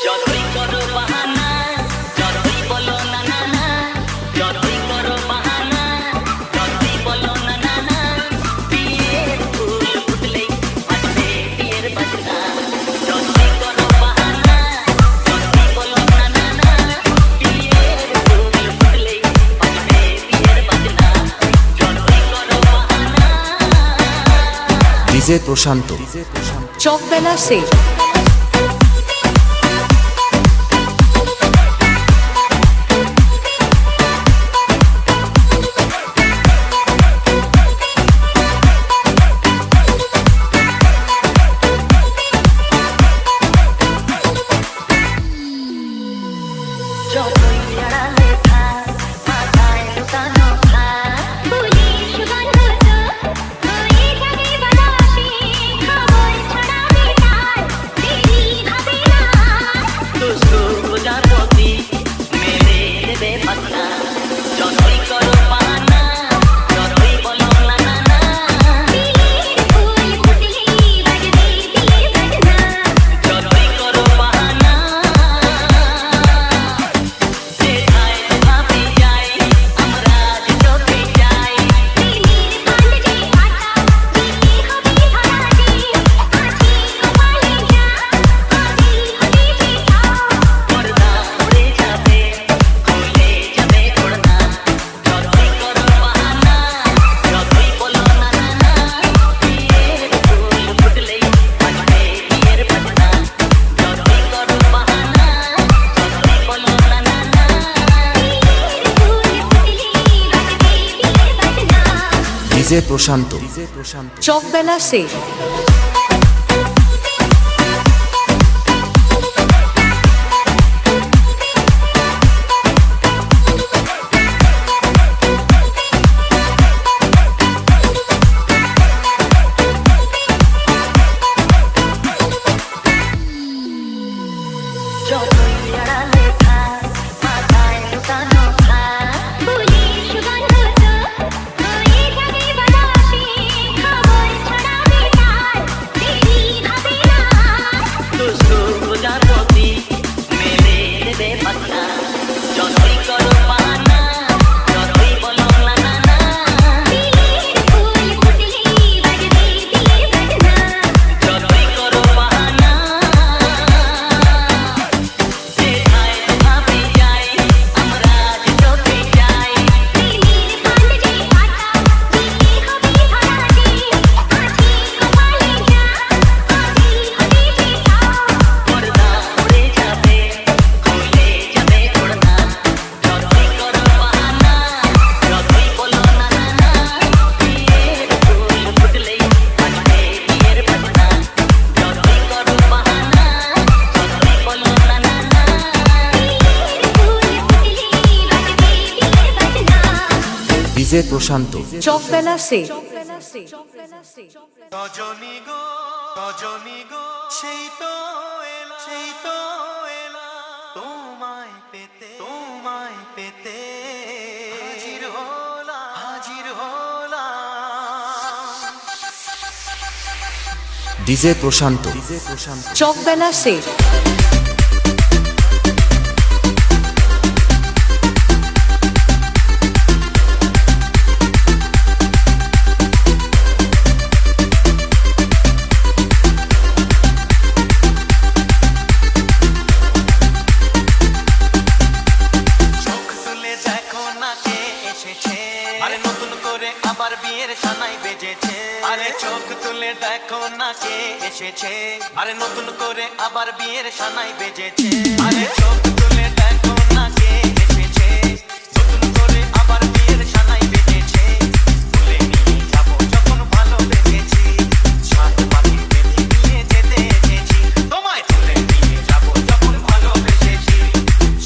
যতই করো বাহানা, যতই বলো না না না, যতই করো বাহানা, যতই বলো না না না, বিয়ের ফুল ফুটলেই বাজবে বিয়ের বাজনা। যতই করো বাহানা, যতই বলো না না না, বিয়ের ফুল ফুটলেই বাজবে বিয়ের বাজনা। যতই করো বাহানা। ডিজে প্রশান্ত, চকবেলা সে যতই আড়ালে থাক, মাথায় লুকানো থাক, ফুলের সুগন্ধ তো হয়ে যাবে বাতাসে, খবর ছড়াবে তার, দেরি হবে না আর। দুষ্টু প্রজাপতি মেরে দেবে পাতনা। যতই করো বাহানা, যতই বলো না না না, বিয়ের ফুল ফুটলেই বাজবে বিয়ের বাজনা। যতই করো বাহানা। যেথায় ভাবি যাই, আমরা যে চোখে যাই, প্রেমের ফাঁদ যে পাতা, যেতে হবে ধরাতে, আছে কপালে যা, আগে হবে যেটা। পর্দা উড়ে যাবে, খুলে যাবে ওড়না। যতই করো বাহানা, যতই বলো না না না, বিয়ের ফুল ফুটলেই বাজবে বিয়ের বাজনা। যতই করো বাহানা, যতই বলো না না না, বিয়ের ফুল ফুটলেই বাজবে বিয়ের বাজনা। ডিজে প্রশান্ত, চকবেলা সে যতই আড়ালে থাক, মাথায় লুকানো থাক, ফুলের সুগন্ধ তো হয়ে যাবে বাতাসে, খবর ছড়াবে তার, দেরি হবে না আর। দুষ্টু প্রজাপতি মেরে দেবে পাতনা। যতই করো বাহানা, যতই বলো না না না, বিয়ের ফুল ফুটলেই বাজবে বিয়ের বাজনা। যতই করো বাহানা। যেথায় ভাবি যাই, আমরা যে চোখে যাই, প্রেমের ফাঁদ যে পাতা, যেতে হবে ধরাতে, আছে কপালে যা, আগে হবে যেটা। পর্দা উড়ে যাবে, খুলে যাবে ওড়না। যতই করো বাহানা, যতই বলো না না না, বিয়ের ফুল ফুটলেই বাজবে বিয়ের বাজনা। যতই করো বাহানা, যতই বলো না না না, বিয়ের ফুল ফুটলেই বাজবে বিয়ের বাজনা। ডিজে প্রশান্ত, চকবেলা সে রজনী গো রজনী গো, সেই তো এলা, সেই তো এলা, তোমায় পেতে, তোমায় পেতে, হাজির হলাম, হাজির হলাম। ডিজে প্রশান্ত, চকবেলা সে চোখ তুলে দেখো না কে এসেছে, আরে নতুন করে আবার বিয়ের সানাই বেজেছে। আরে চোখ তুলে দেখো না কে এসেছে, আরে নতুন করে আবার বিয়ের সানাই বেজেছে। আরে চোখ তুলে দেখো না কে এসেছে, নতুন করে আবার বিয়ের সানাই বেজেছে। তুলে নিয়ে যাবো যখন ভালোবেসেছি, সাত পাখি বেঁধে নিয়ে যেতে এসেছি। তোমায় তুলে নিয়ে যাবো যখন ভালোবেসেছি,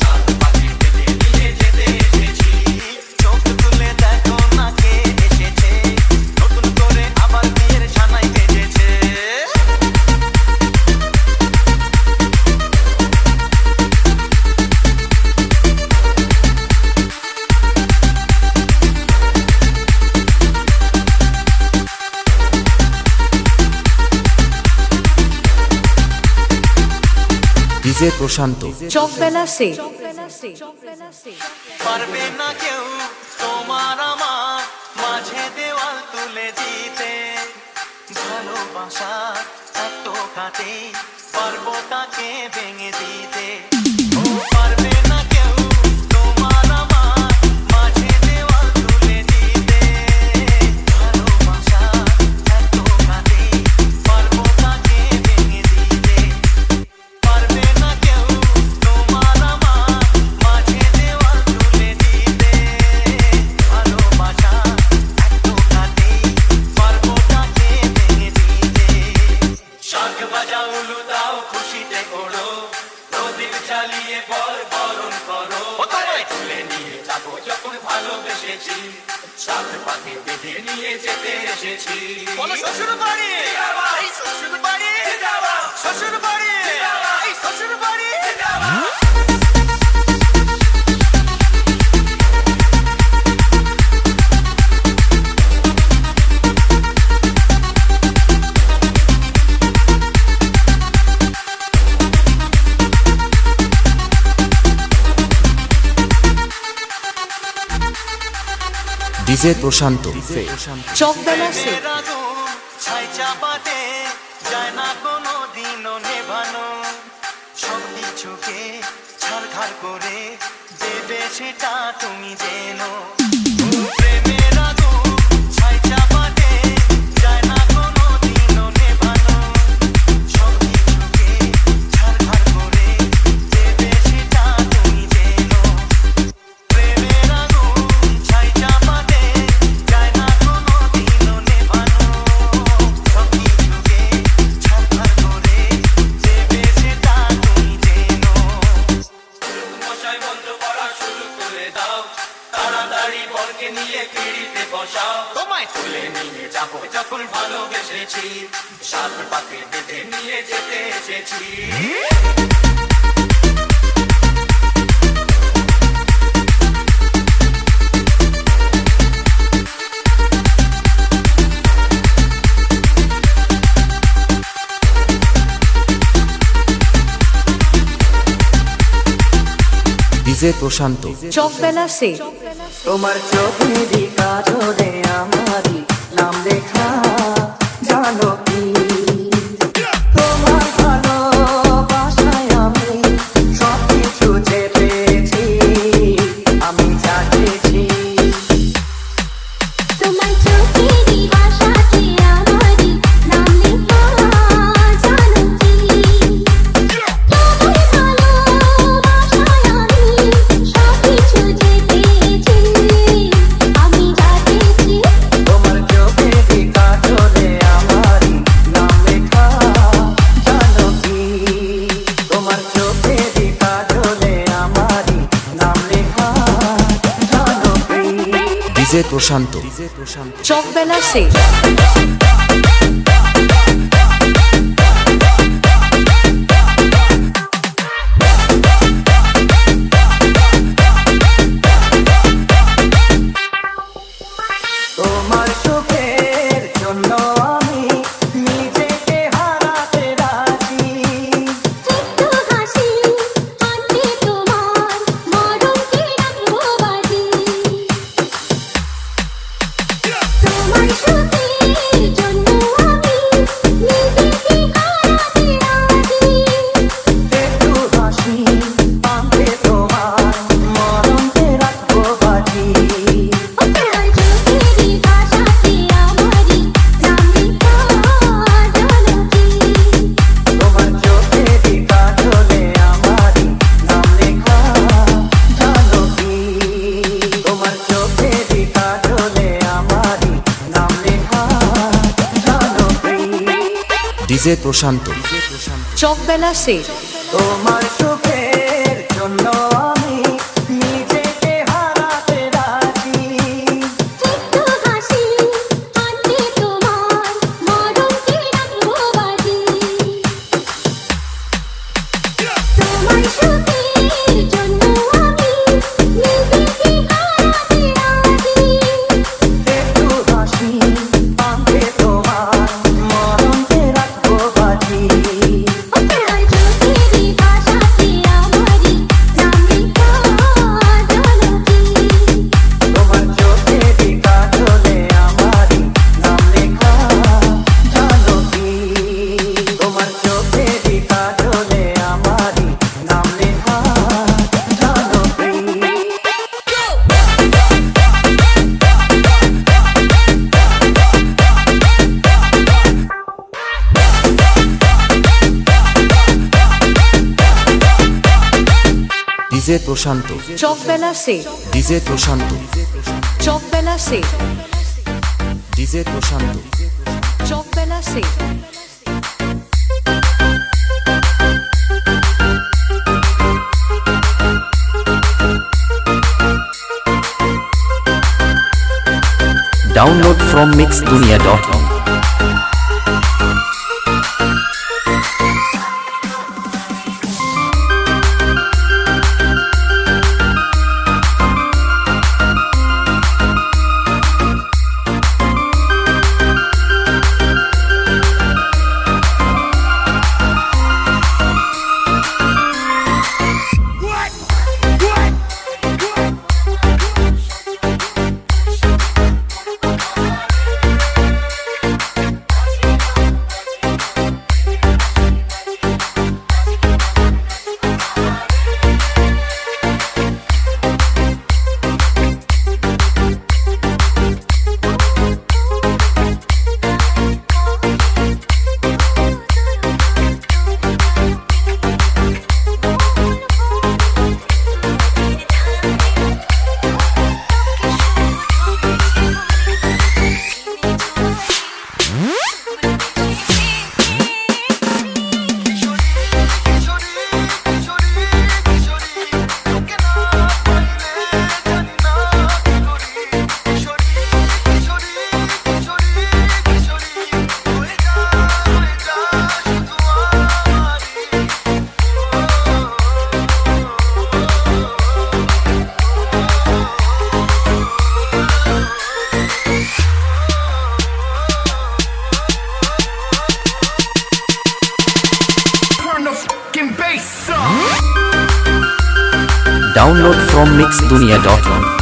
সাত পাখি বেঁধে নিয়ে যেতে এসেছি। চোখ তুলে দেখো না কে এসেছে, নতুন করে আবার বিয়ের সানাই বেজেছে। ডিজে প্রশান্ত চকবেলা সে পারবে না কেউ তোমার আমার মাঝে দেওয়াল তুলে দিতে ভালোবাসা এত কাটে পারবো তাকে ভেঙে দিতে ও পারবে না কেউ তোমার আমার মাঝে দেওয়াল তুলে দিতে ভালোবাসা এত কাটে পারবো তাকে ভেঙে দিতে পারবে না কেউ তোমার আমার মাঝে দেওয়াল তুলে দিতে ভালোবাসা এত কাটে পারবো তাকে ভেঙে দিতে শাক বাজাও উলু দাও খুশিতে ওড়ো প্রদীপ জ্বালিয়ে বরণ করো তোমায় তুলে নিয়ে যাবো যখন ভালোবেসেছি সাত পাকে বেঁধে নিয়ে যেতে এসেছি বলো শ্বশুর বাড়ি শ্বশুর বাড়ি শ্বশুর বাড়ি শ্বশুর বাড়ি ডিজে প্রশান্ত চকবেলা সে ছাই চাপাতে যায় না কোনো দিনও নেভানো সব কিছুকে ছাড়খাড় করে দেবে সেটা তুমি জেনো প্রেমের আগুন ছাই চাপাতে যায় না কোনো দিনও নেভানো সব কিছুকে ছাড়খাড় করে দেবে সেটা তুমি জেনো প্রেমের আগুন ছাই চাপাতে যায় না কোনো দিনও নেভানো সব কিছুকে ছাড়খাড় করে দেবে সেটা তুমি জেনো মশাই বন্ধ করা শুরু করে দাও তাড়াতাড়ি বরকে নিয়ে পিড়িতে বসাও তোমায় তুলে নিয়ে যাবো যখন ভালোবেসেছি সাত পাকে বেঁধে নিয়ে যেতে এসেছি ডিজে প্রশান্ত চকবেলা সে তোমার চোখেরই কাজলে আমারই নাম লেখা জানো কি তোমার ভালোবাসায় আমি সব কিছু যে পেয়েছি আমি জানিয়েছি তোমার চোখেরই ভাষাতে আমারই নাম লেখা জানো কি তোমার ভালোবাসায় আমি সব কিছু যে পেয়েছি আমি জানিয়েছি তোমার চোখেরই কাজলে আমারই নাম লেখা জানো কি তোমার চোখেরই কাজলে আমারই নাম লেখা জানো কি ডিজে প্রশান্ত চকবেলা সে তোমার সুখের জন্য আমি নিজেকে হারাতে রাজি একটু হাসি আনতে তোমার মরণকে রাখবো বাজি তোমার সুখের জন্য আমি নিজেকে হারাতে রাজি একটু হাসি পাবে তোমার মরণকে রাখবো বাজি তোমার চোখেরই ভাষাতে আমারই নাম লেখা জানো কি তোমার চোখেরই কাজলে আমারই নাম লেখা জানো কি তোমার চোখেরই কাজলে আমারই নাম লেখা জানো কি ডিজে প্রশান্ত চকবেলা সে তোমার সুখের জন্য আমি নিজেকে হারাতে রাজি একটু হাসি আনতে তোমার মরণকে রাখবো বাজি তোমার সুখের জন্য আমি নিজেকে হারাতে রাজি একটু হাসি পাবে তোমার মরণকে রাখবো বাজি তোমার চোখেরই ভাষাতে ডিজে প্রশান্ত চকবেলা সে ডিজে প্রশান্ত চকবেলা সে ডিজে প্রশান্ত চকবেলা সে Download from mixdunia.com. Download from mixdunia.com.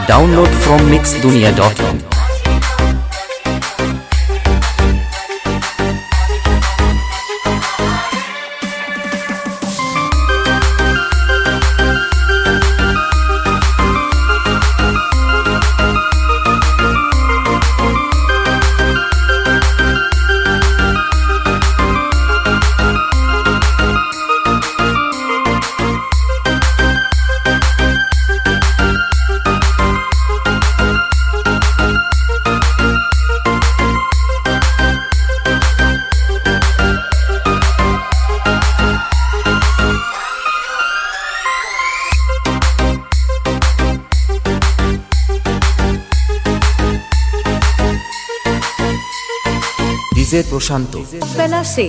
Download from mixdunia.com. DJ Prashant Chakbela say